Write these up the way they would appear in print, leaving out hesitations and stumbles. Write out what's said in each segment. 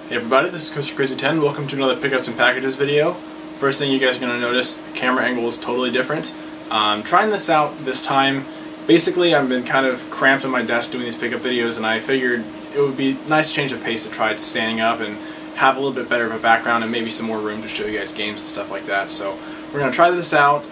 Hey everybody, this is Coaster Crazy 10. Welcome to another Pickups and Packages video. First thing you guys are going to notice, the camera angle is totally different. Trying this out this time. Basically, I've been kind of cramped on my desk doing these pickup videos, and I figured it would be a nice change of pace to try standing up and have a little bit better of a background and maybe some more room to show you guys games and stuff like that. So we're going to try this out.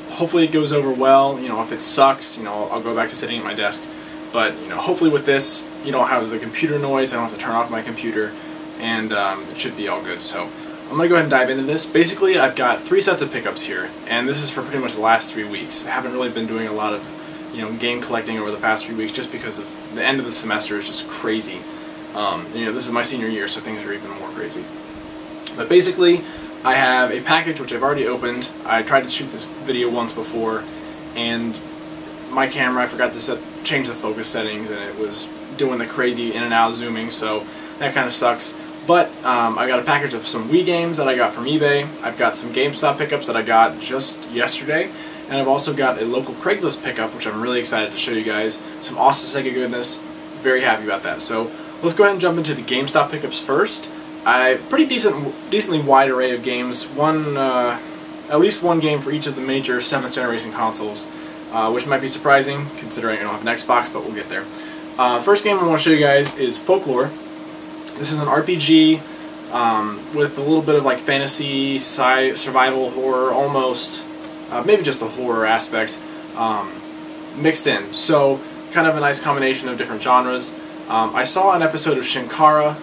Hopefully it goes over well. You know, if it sucks, you know, I'll go back to sitting at my desk. But you know, hopefully with this, you don't have the computer noise. I don't have to turn off my computer. And it should be all good. So I'm going to go ahead and dive into this. Basically, I've got 3 sets of pickups here, and this is for pretty much the last 3 weeks. I haven't really been doing a lot of, you know, game collecting over the past 3 weeks just because of the end of the semester is just crazy. You know, this is my senior year, so things are even more crazy. But basically, I have a package which I've already opened. I tried to shoot this video once before, and my camera, I forgot to change the focus settings, and it was doing the crazy in and out zooming, so that kind of sucks. But I got a package of some Wii games that I got from eBay. I've got some GameStop pickups that I got just yesterday. And I've also got a local Craigslist pickup, which I'm really excited to show you guys. Some awesome SEGA goodness. Very happy about that. So let's go ahead and jump into the GameStop pickups first. Pretty decently wide array of games. At least one game for each of the major 7th generation consoles, which might be surprising considering I don't have an Xbox, but we'll get there. First game I want to show you guys is Folklore. This is an RPG with a little bit of like fantasy, survival horror, almost, maybe just the horror aspect mixed in. So kind of a nice combination of different genres. I saw an episode of Shinkara.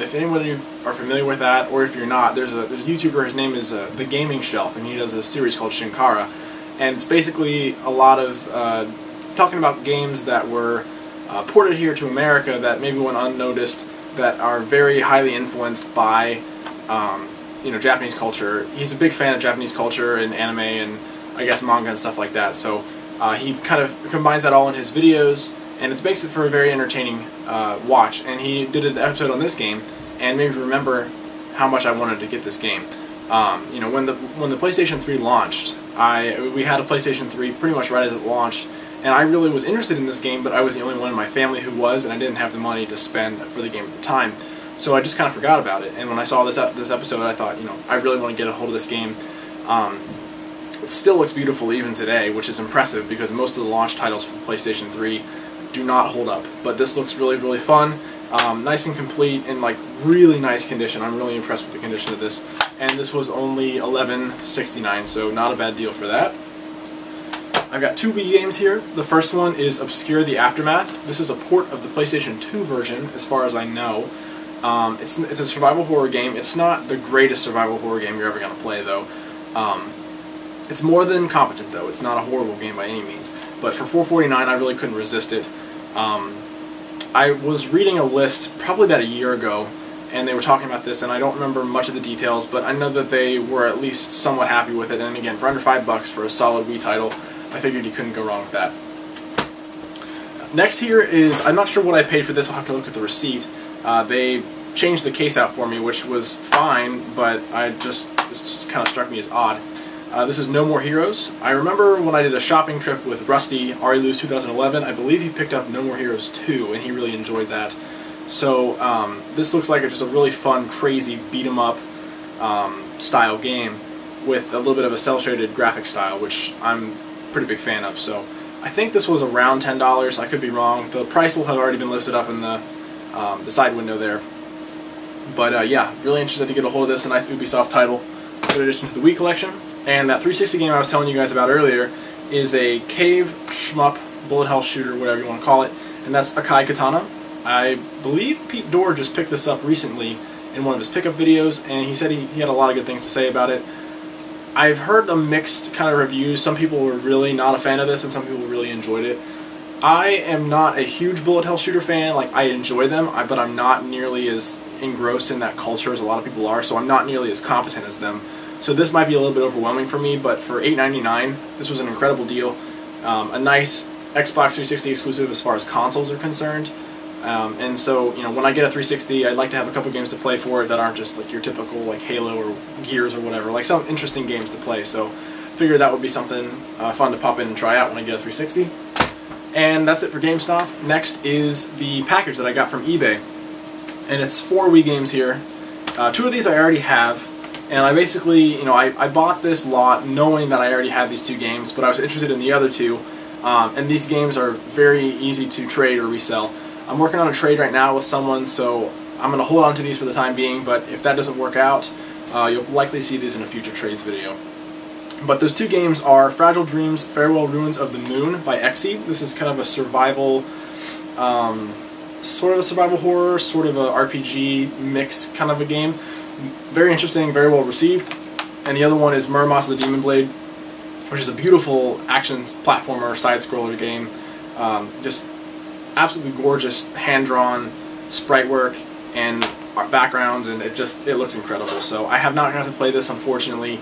If anyone of you are familiar with that, or if you're not, there's a YouTuber. His name is The Gaming Shelf, and he does a series called Shinkara, and it's basically a lot of talking about games that were ported here to America that maybe went unnoticed, that are very highly influenced by you know, Japanese culture. He's a big fan of Japanese culture and anime and I guess manga and stuff like that. So he kind of combines that all in his videos, and it makes it for a very entertaining watch. And he did an episode on this game and made me remember how much I wanted to get this game. You know, when the PlayStation 3 launched, we had a PlayStation 3 pretty much right as it launched. And I really was interested in this game, but I was the only one in my family who was, and I didn't have the money to spend for the game at the time. So I just kind of forgot about it. And when I saw this episode, I thought, you know, I really want to get a hold of this game. It still looks beautiful even today, which is impressive because most of the launch titles for the PlayStation 3 do not hold up. But this looks really, really fun. Nice and complete, in like really nice condition. I'm really impressed with the condition of this. And this was only $11.69, so not a bad deal for that. I've got 2 Wii games here. The first one is Obscure the Aftermath. This is a port of the PlayStation 2 version, as far as I know. It's a survival horror game. It's not the greatest survival horror game you're ever going to play, though. It's more than competent, though. It's not a horrible game by any means. But for $4.49, I really couldn't resist it. I was reading a list probably about a year ago, and they were talking about this, and I don't remember much of the details, but I know that they were at least somewhat happy with it. And again, for under $5 for a solid Wii title, I figured you couldn't go wrong with that. Next here is, I'm not sure what I paid for this, I'll have to look at the receipt. They changed the case out for me, which was fine, but this just kind of struck me as odd. This is No More Heroes. I remember when I did a shopping trip with Rusty, ReLose 2011, I believe he picked up No More Heroes 2, and he really enjoyed that. So this looks like just a really fun, crazy, beat-em-up style game with a little bit of a cel-shaded graphic style, which I'm pretty big fan of. So I think this was around $10. I could be wrong. The price will have already been listed up in the side window there. But yeah, really interested to get a hold of this. A nice Ubisoft title, good addition to the Wii collection. And that 360 game I was telling you guys about earlier is a cave shmup bullet hell shooter, whatever you want to call it, and that's Akai Katana. I believe Pete Dorr just picked this up recently in one of his pickup videos, and he said he had a lot of good things to say about it. I've heard a mixed kind of reviews. Some people were really not a fan of this, and some people really enjoyed it. I am not a huge bullet hell shooter fan. Like, I enjoy them, but I'm not nearly as engrossed in that culture as a lot of people are, so I'm not nearly as competent as them. So this might be a little bit overwhelming for me, but for $8.99, this was an incredible deal. A nice Xbox 360 exclusive as far as consoles are concerned. And so, you know, when I get a 360, I'd like to have a couple games to play for it that aren't just like your typical like Halo or Gears or whatever, like some interesting games to play. So figured that would be something fun to pop in and try out when I get a 360. And that's it for GameStop. Next is the package that I got from eBay. and it's 4 Wii games here. 2 of these I already have, and I basically, I bought this lot knowing that I already had these 2 games, but I was interested in the other 2, and these games are very easy to trade or resell. I'm working on a trade right now with someone, so I'm going to hold on to these for the time being, but if that doesn't work out, you'll likely see these in a future trades video. But those 2 games are Fragile Dreams, Farewell Ruins of the Moon by Exe. This is kind of a survival, sort of a survival horror, sort of a RPG mix kind of a game. Very interesting, very well received. And the other one is Mermoz the Demon Blade, which is a beautiful action platformer, side-scroller game. Just absolutely gorgeous, hand-drawn sprite work and backgrounds, and it looks incredible. So I have not gotten to play this, unfortunately.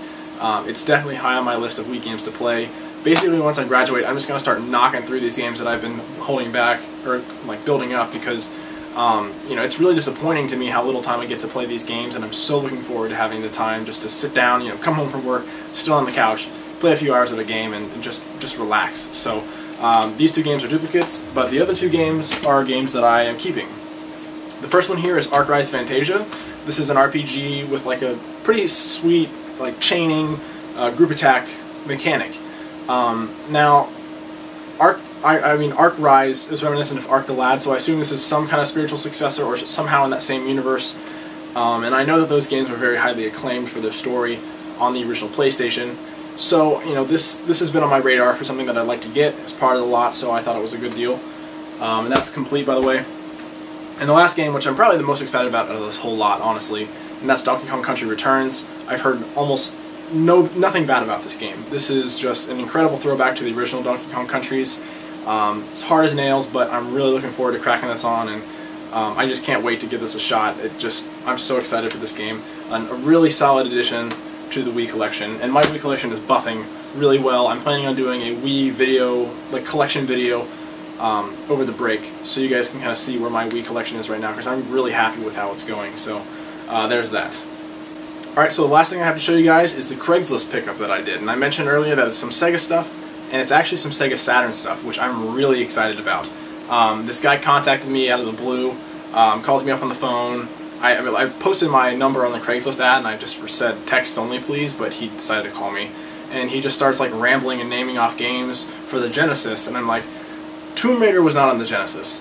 It's definitely high on my list of Wii games to play. Basically, once I graduate, I'm just going to start knocking through these games that I've been holding back, or like building up, because it's really disappointing to me how little time I get to play these games, and I'm so looking forward to having the time just to sit down, come home from work, sit on the couch, play a few hours of a game, and just relax. So these 2 games are duplicates, but the other 2 games are games that I am keeping. The first one here is Rise Fantasia. This is an RPG with like a pretty sweet like chaining group attack mechanic. Now, Arc Rise is reminiscent of Arc the Lad, so I assume this is some kind of spiritual successor or somehow in that same universe. And I know that those games were very highly acclaimed for their story on the original PlayStation. So, this has been on my radar for something that I'd like to get as part of the lot, so I thought it was a good deal. And that's complete, by the way. And the last game, which I'm probably the most excited about out of this whole lot, honestly, and that's Donkey Kong Country Returns. I've heard almost nothing bad about this game. This is just an incredible throwback to the original Donkey Kong Countries. It's hard as nails, but I'm really looking forward to cracking this on, and I just can't wait to give this a shot. I'm so excited for this game. And a really solid addition to the Wii collection, and my Wii collection is buffing really well. I'm planning on doing a Wii video, like collection video, over the break, so you guys can kind of see where my Wii collection is right now, because I'm really happy with how it's going. So there's that. Alright, so the last thing I have to show you guys is the Craigslist pickup that I did. And I mentioned earlier that it's some SEGA stuff, and it's actually some SEGA Saturn stuff, which I'm really excited about. This guy contacted me out of the blue, calls me up on the phone. I posted my number on the Craigslist ad, and I just said text only please, but he decided to call me. And he just starts like rambling and naming off games for the Genesis, and I'm like, Tomb Raider was not on the Genesis.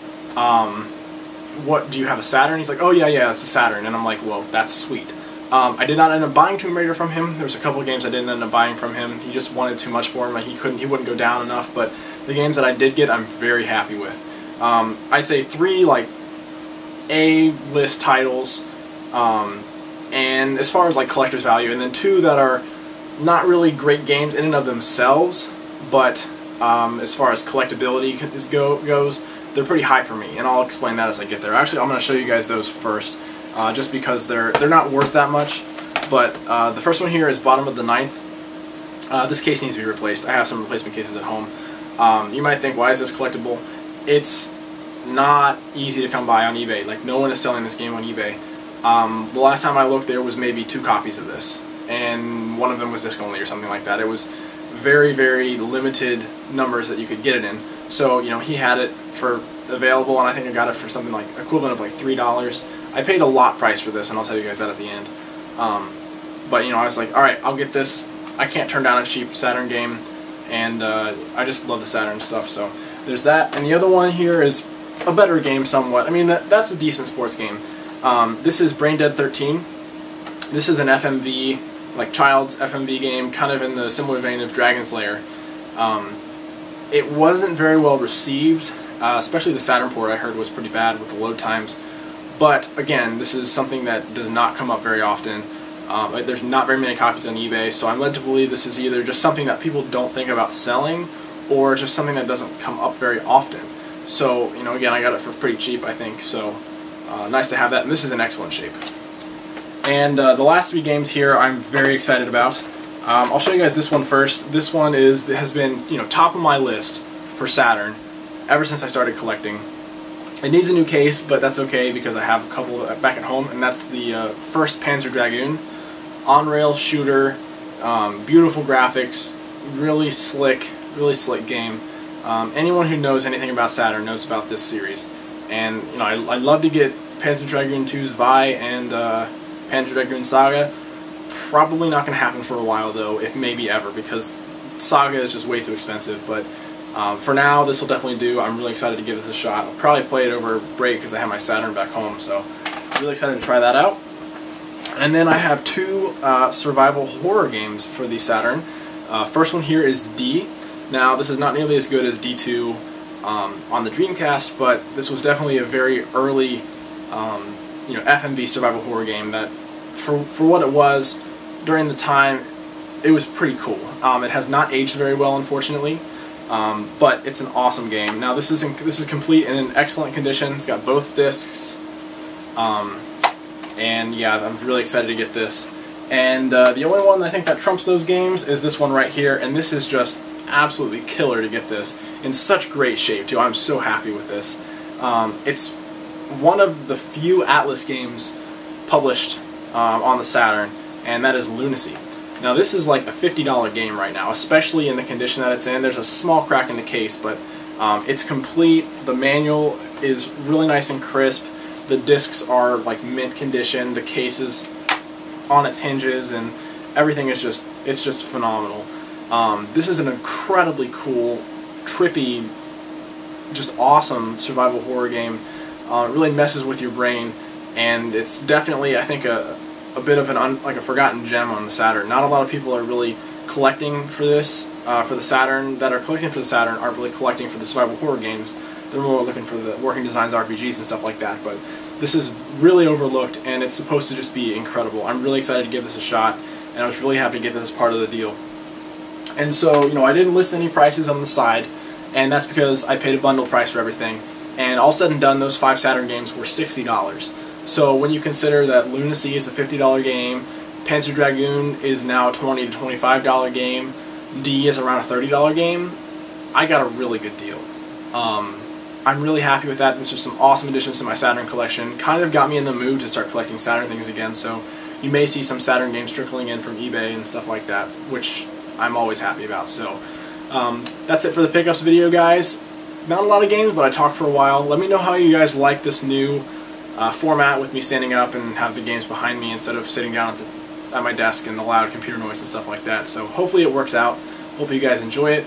What, do you have a Saturn? He's like, oh yeah, that's a Saturn. And I'm like, well, that's sweet. I did not end up buying Tomb Raider from him. There was a couple of games I didn't end up buying from him. He just wanted too much for him. Like, he wouldn't go down enough. But the games that I did get, I'm very happy with. I'd say 3 like A-list titles, and as far as like collector's value, and then 2 that are not really great games in and of themselves, but as far as collectability goes, they're pretty high for me, and I'll explain that as I get there. Actually, I'm going to show you guys those first, just because they're not worth that much. But the first one here is Bottom of the Ninth. This case needs to be replaced. I have some replacement cases at home. You might think, why is this collectible? It's not easy to come by on eBay. Like, no one is selling this game on eBay. The last time I looked, there was maybe 2 copies of this, and one of them was disc only or something like that. It was very, very limited numbers that you could get it in. So, he had it for available, and I think I got it for something like equivalent of like $3. I paid a lot price for this, and I'll tell you guys that at the end. But I was like, alright, I'll get this. I can't turn down a cheap Saturn game, and I just love the Saturn stuff, so there's that. And the other one here is a better game somewhat. I mean, that's a decent sports game. This is Brain Dead 13. This is an FMV, like child's FMV game, kind of in the similar vein of Dragon Slayer. It wasn't very well received, especially the Saturn port I heard was pretty bad with the load times. But again, this is something that does not come up very often. There's not very many copies on eBay, so I'm led to believe this is either just something that people don't think about selling, or just something that doesn't come up very often. So, again, I got it for pretty cheap, I think, so nice to have that, and this is in excellent shape. And the last 3 games here I'm very excited about. I'll show you guys this one first. This one has been, top of my list for Saturn ever since I started collecting. It needs a new case, but that's okay because I have a couple back at home, and that's the first Panzer Dragoon. On-rail shooter, beautiful graphics, really slick game. Anyone who knows anything about Saturn knows about this series. And, I'd love to get Panzer Dragoon 2's Vi and Panzer Dragoon Saga. Probably not going to happen for a while though, if maybe ever, because Saga is just way too expensive. But for now, this will definitely do. I'm really excited to give this a shot. I'll probably play it over break because I have my Saturn back home, so I'm really excited to try that out. And then I have two survival horror games for the Saturn. First one here is D. Now, this is not nearly as good as D2 on the Dreamcast, but this was definitely a very early FMV survival horror game that, for what it was during the time, it was pretty cool. It has not aged very well, unfortunately, but it's an awesome game. Now, this is complete and in excellent condition. It's got both discs. And yeah, I'm really excited to get this. And the only one I think that trumps those games is this one right here, and this is just absolutely killer to get this in such great shape too. I'm so happy with this. It's one of the few Atlas games published on the Saturn, and that is Lunacy. Now this is like a $50 game right now, especially in the condition that it's in. There's a small crack in the case, but it's complete. The manual is really nice and crisp. The discs are like mint condition. The case is on its hinges, and everything is it's just phenomenal. This is an incredibly cool, trippy, just awesome survival horror game. It really messes with your brain, and it's definitely, I think, a bit of like a forgotten gem on the Saturn. Not a lot of people are really collecting for this, for the Saturn, that are collecting for the Saturn aren't really collecting for the survival horror games. They're more looking for the working designs RPGs and stuff like that, but this is really overlooked, and it's supposed to just be incredible. I'm really excited to give this a shot, and I was really happy to get this as part of the deal. And so, I didn't list any prices on the side, and that's because I paid a bundle price for everything, and all said and done, those 5 Saturn games were $60. So when you consider that Lunacy is a $50 game, Panzer Dragoon is now a $20 to $25 game, D is around a $30 game, I got a really good deal. I'm really happy with that. This was some awesome additions to my Saturn collection. Kind of got me in the mood to start collecting Saturn things again, so you may see some Saturn games trickling in from eBay and stuff like that, which I'm always happy about. So that's it for the pickups video, guys. Not a lot of games, but I talked for a while. Let me know how you guys like this new format with me standing up and have the games behind me instead of sitting down at my desk and the loud computer noise and stuff like that. So hopefully it works out. Hopefully you guys enjoy it.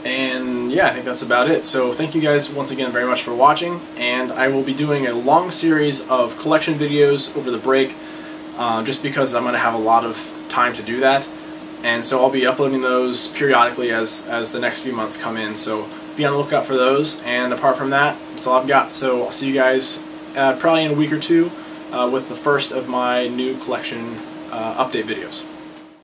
And yeah, I think that's about it. So thank you guys once again very much for watching, and I will be doing a long series of collection videos over the break, just because I'm going to have a lot of time to do that, and so I'll be uploading those periodically as the next few months come in, so be on the lookout for those. And apart from that, that's all I've got. So I'll see you guys probably in a week or two with the first of my new collection update videos.